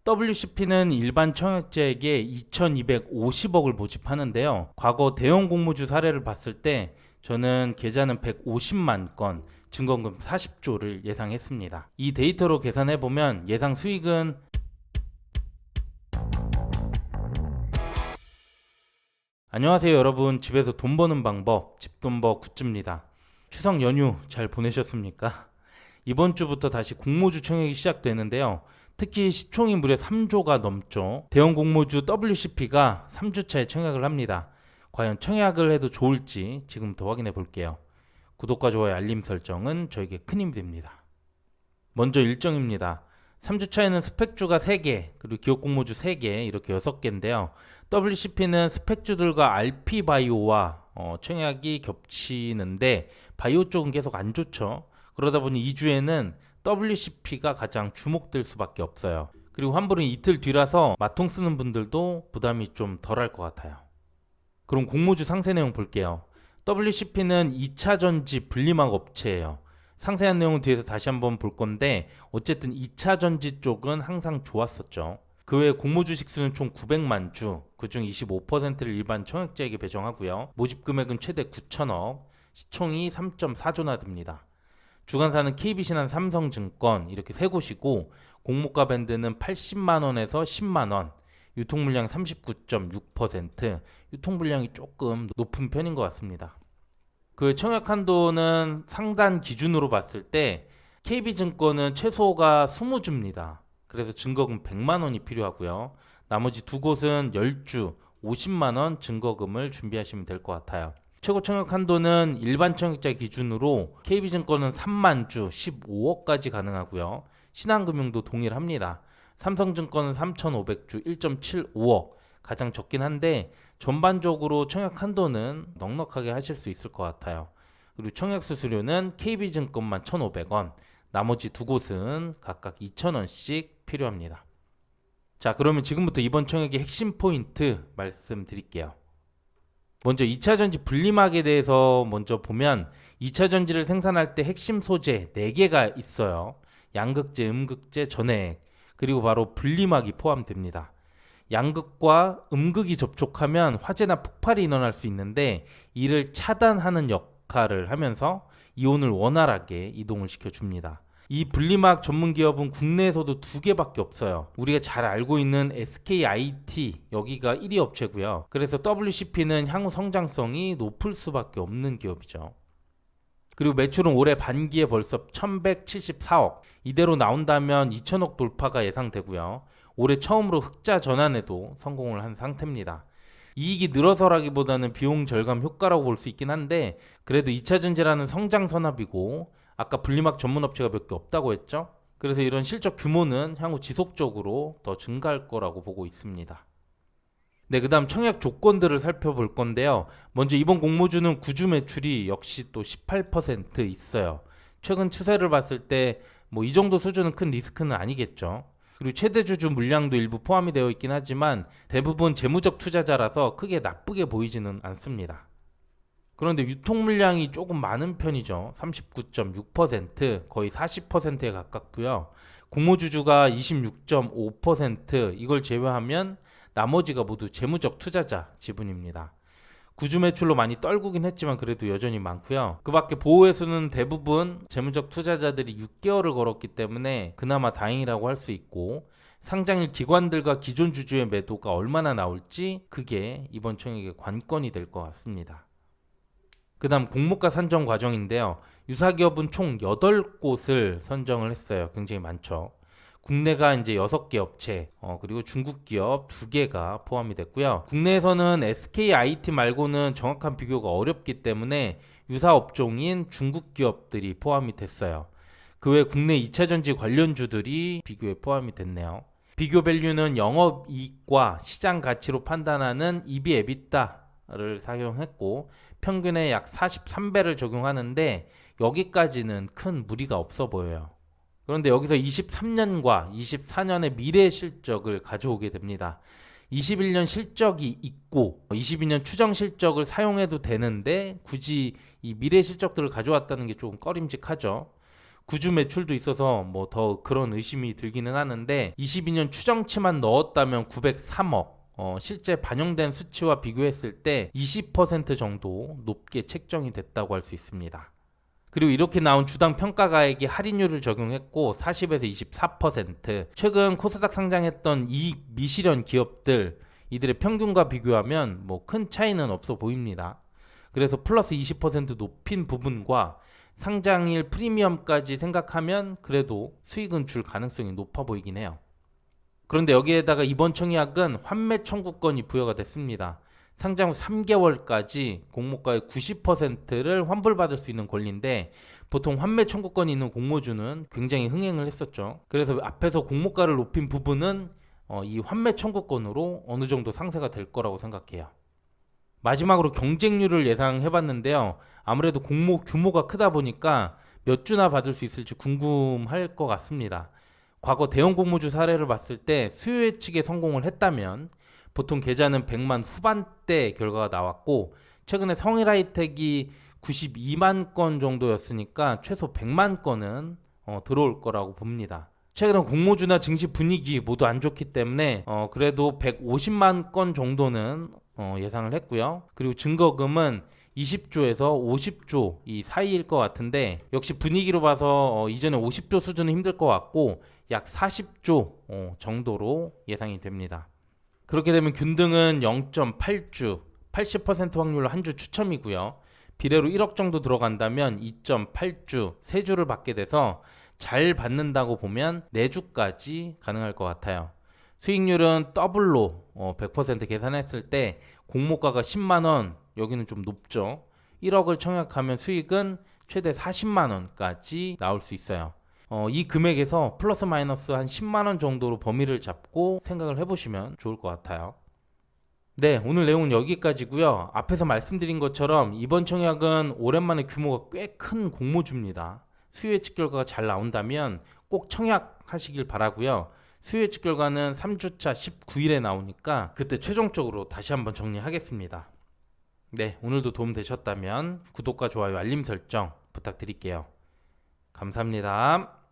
WCP는 일반 청약자에게 2250억을 모집하는데요. 과거 대형 공모주 사례를 봤을 때 저는 계좌는 150만 건, 증거금 40조를 예상했습니다. 이 데이터로 계산해보면 예상 수익은 안녕하세요 여러분, 집에서 돈 버는 방법 집돈버 굿즈입니다. 추석 연휴 잘 보내셨습니까? 이번 주부터 다시 공모주 청약이 시작되는데요. 특히 시총이 무려 3조가 넘죠. 대형 공모주 WCP가 3주차에 청약을 합니다. 과연 청약을 해도 좋을지 지금부터 확인해 볼게요. 구독과 좋아요, 알림 설정은 저에게 큰 힘이 됩니다. 먼저 일정입니다. 3주차에는 스펙주가 3개, 그리고 기업 공모주 3개, 이렇게 6개인데요. WCP는 스펙주들과 RP바이오와 청약이 겹치는데 바이오 쪽은 계속 안 좋죠. 그러다 보니 2주에는 WCP가 가장 주목될 수밖에 없어요. 그리고 환불은 이틀 뒤라서 마통 쓰는 분들도 부담이 좀 덜할 것 같아요. 그럼 공모주 상세 내용 볼게요. WCP는 2차 전지 분리막 업체예요. 상세한 내용은 뒤에서 다시 한번 볼 건데 어쨌든 2차 전지 쪽은 항상 좋았었죠. 그 외에 공모주식 수는 총 900만 주, 그중 25%를 일반 청약자에게 배정하고요. 모집 금액은 최대 9천억, 시총이 3.4조나 됩니다. 주관사는 KB신한, 삼성증권 이렇게 세 곳이고 공모가 밴드는 80만원에서 10만원, 유통물량 39.6%, 유통분량이 조금 높은 편인 것 같습니다. 그 청약 한도는 상단 기준으로 봤을 때 KB증권은 최소가 20주입니다. 그래서 증거금 100만원이 필요하고요. 나머지 두 곳은 10주 50만원 증거금을 준비하시면 될 것 같아요. 최고 청약 한도는 일반 청약자 기준으로 KB증권은 3만 주 15억까지 가능하고요. 신한금융도 동일합니다. 삼성증권은 3,500주 1.75억, 가장 적긴 한데 전반적으로 청약 한도는 넉넉하게 하실 수 있을 것 같아요. 그리고 청약 수수료는 KB증권만 1,500원, 나머지 두 곳은 각각 2,000원씩 필요합니다. 자, 그러면 지금부터 이번 청약의 핵심 포인트 말씀드릴게요. 먼저 2차 전지 분리막에 대해서 먼저 보면 2차 전지를 생산할 때 핵심 소재 4개가 있어요. 양극재, 음극재, 전해액, 그리고 바로 분리막이 포함됩니다. 양극과 음극이 접촉하면 화재나 폭발이 일어날 수 있는데 이를 차단하는 역할을 하면서 이온을 원활하게 이동을 시켜줍니다. 이 분리막 전문 기업은 국내에서도 2개밖에 없어요. 우리가 잘 알고 있는 SKIT, 여기가 1위 업체고요. 그래서 WCP는 향후 성장성이 높을 수밖에 없는 기업이죠. 그리고 매출은 올해 반기에 벌써 1174억, 이대로 나온다면 2천억 돌파가 예상되고요. 올해 처음으로 흑자 전환에도 성공을 한 상태입니다. 이익이 늘어서라기보다는 비용 절감 효과라고 볼 수 있긴 한데 그래도 2차 전지라는 성장 산업이고 아까 분리막 전문 업체가 몇 개 없다고 했죠? 그래서 이런 실적 규모는 향후 지속적으로 더 증가할 거라고 보고 있습니다. 네, 그 다음 청약 조건들을 살펴볼 건데요. 먼저 이번 공모주는 구주 매출이 역시 또 18% 있어요. 최근 추세를 봤을 때 뭐 이 정도 수준은 큰 리스크는 아니겠죠. 그리고 최대 주주 물량도 일부 포함이 되어 있긴 하지만 대부분 재무적 투자자라서 크게 나쁘게 보이지는 않습니다. 그런데 유통 물량이 조금 많은 편이죠. 39.6%, 거의 40%에 가깝고요. 공모주주가 26.5%, 이걸 제외하면 나머지가 모두 재무적 투자자 지분입니다. 구주 매출로 많이 떨구긴 했지만 그래도 여전히 많고요. 그 밖에 보호회수는 대부분 재무적 투자자들이 6개월을 걸었기 때문에 그나마 다행이라고 할 수 있고 상장일 기관들과 기존 주주의 매도가 얼마나 나올지 그게 이번 청약의 관건이 될 것 같습니다. 그 다음 공모가 선정 과정인데요. 유사기업은 총 8곳을 선정을 했어요. 굉장히 많죠. 국내가 이제 6개 업체, 그리고 중국 기업 2개가 포함이 됐고요. 국내에서는 SKIT 말고는 정확한 비교가 어렵기 때문에 유사 업종인 중국 기업들이 포함이 됐어요. 그 외 국내 2차 전지 관련주들이 비교에 포함이 됐네요. 비교 밸류는 영업이익과 시장 가치로 판단하는 EV EBITDA를 사용했고 평균에 약 43배를 적용하는데 여기까지는 큰 무리가 없어 보여요. 그런데 여기서 23년과 24년의 미래 실적을 가져오게 됩니다. 21년 실적이 있고 22년 추정 실적을 사용해도 되는데 굳이 이 미래 실적들을 가져왔다는 게 조금 꺼림직하죠. 구주 매출도 있어서 뭐 더 그런 의심이 들기는 하는데 22년 추정치만 넣었다면 903억, 실제 반영된 수치와 비교했을 때 20% 정도 높게 책정이 됐다고 할 수 있습니다. 그리고 이렇게 나온 주당 평가가액이 할인율을 적용했고 40에서 24%, 최근 코스닥 상장했던 이익 미실현 기업들 이들의 평균과 비교하면 뭐 큰 차이는 없어 보입니다. 그래서 플러스 20% 높인 부분과 상장일 프리미엄까지 생각하면 그래도 수익은 줄 가능성이 높아 보이긴 해요. 그런데 여기에다가 이번 청약은 환매 청구권이 부여가 됐습니다. 상장 후 3개월까지 공모가의 90%를 환불받을 수 있는 권리인데 보통 환매 청구권이 있는 공모주는 굉장히 흥행을 했었죠. 그래서 앞에서 공모가를 높인 부분은 이 환매 청구권으로 어느 정도 상쇄가 될 거라고 생각해요. 마지막으로 경쟁률을 예상해봤는데요. 아무래도 공모 규모가 크다 보니까 몇 주나 받을 수 있을지 궁금할 것 같습니다. 과거 대형 공모주 사례를 봤을 때 수요 예측에 성공을 했다면 보통 계좌는 100만 후반대 결과가 나왔고 최근에 성일하이텍이 92만 건 정도였으니까 최소 100만 건은 들어올 거라고 봅니다. 최근에 공모주나 증시 분위기 모두 안 좋기 때문에 그래도 150만 건 정도는 예상을 했고요. 그리고 증거금은 20조에서 50조 이 사이일 것 같은데 역시 분위기로 봐서 이전에 50조 수준은 힘들 것 같고 약 40조 정도로 예상이 됩니다. 그렇게 되면 균등은 0.8주, 80% 확률로 한 주 추첨이고요. 비례로 1억 정도 들어간다면 2.8주, 3주를 받게 돼서 잘 받는다고 보면 4주까지 가능할 것 같아요. 수익률은 더블로 100% 계산했을 때 공모가가 10만원, 여기는 좀 높죠. 1억을 청약하면 수익은 최대 40만원까지 나올 수 있어요. 이 금액에서 플러스 마이너스 한 10만원 정도로 범위를 잡고 생각을 해보시면 좋을 것 같아요. 네, 오늘 내용은 여기까지고요. 앞에서 말씀드린 것처럼 이번 청약은 오랜만에 규모가 꽤 큰 공모주입니다. 수요 예측 결과가 잘 나온다면 꼭 청약하시길 바라고요. 수요 예측 결과는 3주차 19일에 나오니까 그때 최종적으로 다시 한번 정리하겠습니다. 네, 오늘도 도움 되셨다면 구독과 좋아요, 알림 설정 부탁드릴게요. 감사합니다.